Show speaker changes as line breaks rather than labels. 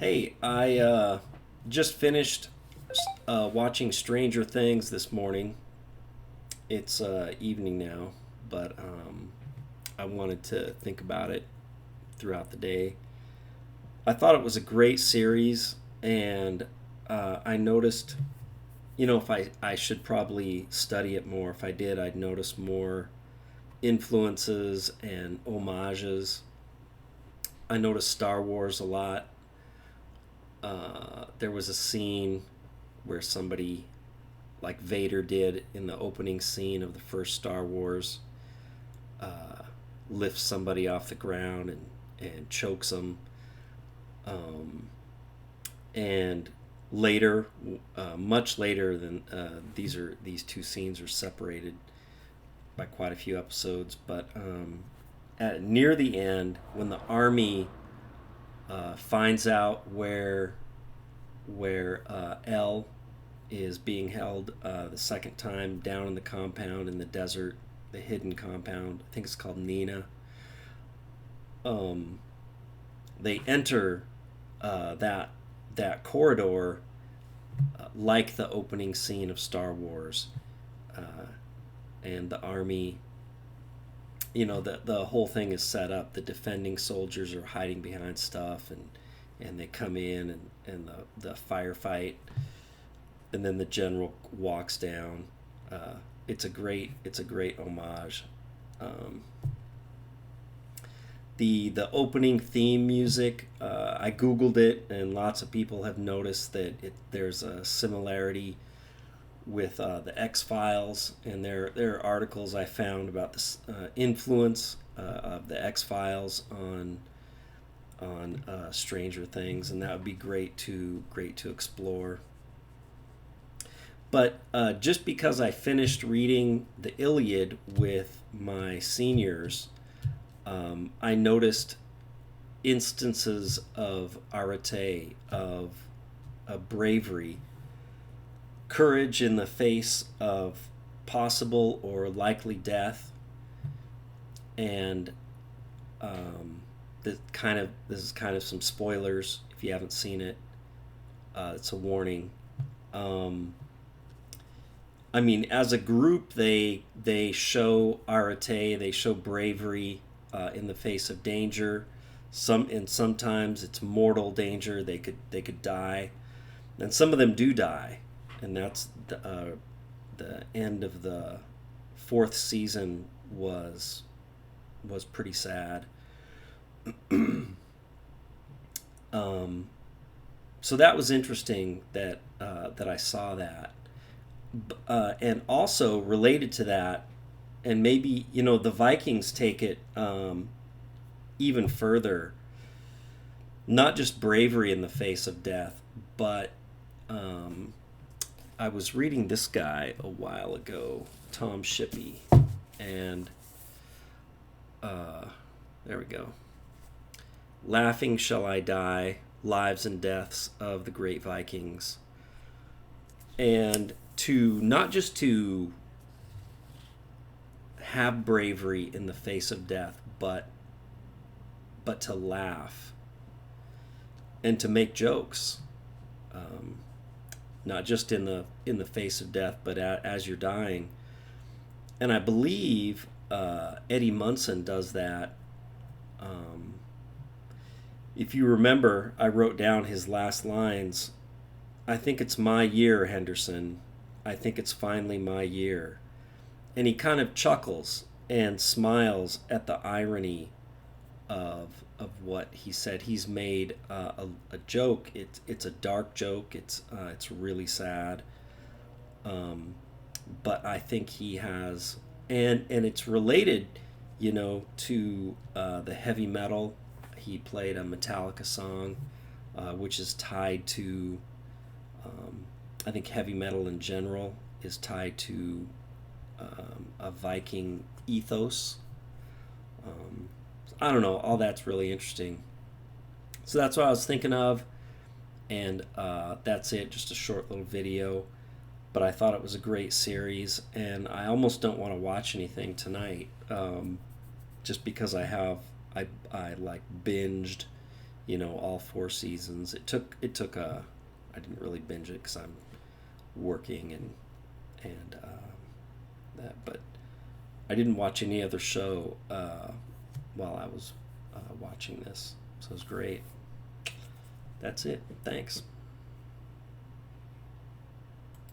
Hey, I just finished watching Stranger Things this morning. It's evening now, but I wanted to think about it throughout the day. I thought it was a great series, and I noticed, if I should probably study it more. If I did, I'd notice more influences and homages. I noticed Star Wars a lot. There was a scene where somebody, like Vader did in the opening scene of the first Star Wars, uh, lifts somebody off the ground and chokes them. Um, and later, much later than these two scenes are separated by quite a few episodes. But near the end, when the army finds out where L is being held the second time down in the compound in the desert, the hidden compound. I think it's called Nina. Um, they enter that corridor like the opening scene of Star Wars, uh, and the army. The whole thing is set up. The defending soldiers are hiding behind stuff, and they come in and the firefight, and then the general walks down. It's a great homage. Um, the opening theme music, I googled it, and lots of people have noticed that there's a similarity with the X Files, and there are articles I found about the influence of the X Files on Stranger Things, and that would be great to explore. But just because I finished reading the Iliad with my seniors, I noticed instances of areté, of bravery, courage in the face of possible or likely death, and this is kind of some spoilers if you haven't seen it. It's a warning. Um, I mean, as a group, they show arete, they show bravery in the face of danger. Sometimes it's mortal danger. They could die, and some of them do die, and that's the end of the fourth season was pretty sad. um, so that was interesting that I saw that. And also related to that, and maybe the Vikings take it even further. Not just bravery in the face of death, but um, I was reading this guy a while ago, Tom Shippey, and uh, there we go. Laughing shall I die, lives and deaths of the great Vikings, and to not just to have bravery in the face of death, but to laugh and to make jokes, um, not just in the face of death, but as you're dying. And I believe Eddie Munson does that. Um, if you remember, I wrote down his last lines. I think it's my year, Henderson. I think it's finally my year. And he kind of chuckles and smiles at the irony of what he said. He's made a joke. It's a dark joke. It's really sad. Um, but I think he has, and it's related, to the heavy metal. He played a Metallica song, which is tied to, I think heavy metal in general is tied to a Viking ethos. Um, I don't know. All that's really interesting. So that's what I was thinking of, and that's it. Just a short little video, but I thought it was a great series, and I almost don't want to watch anything tonight, just because I like binged, all 4 seasons. It took I didn't really binge it because I'm working and that, but I didn't watch any other show while I was watching this, so it was great. That's it. Thanks.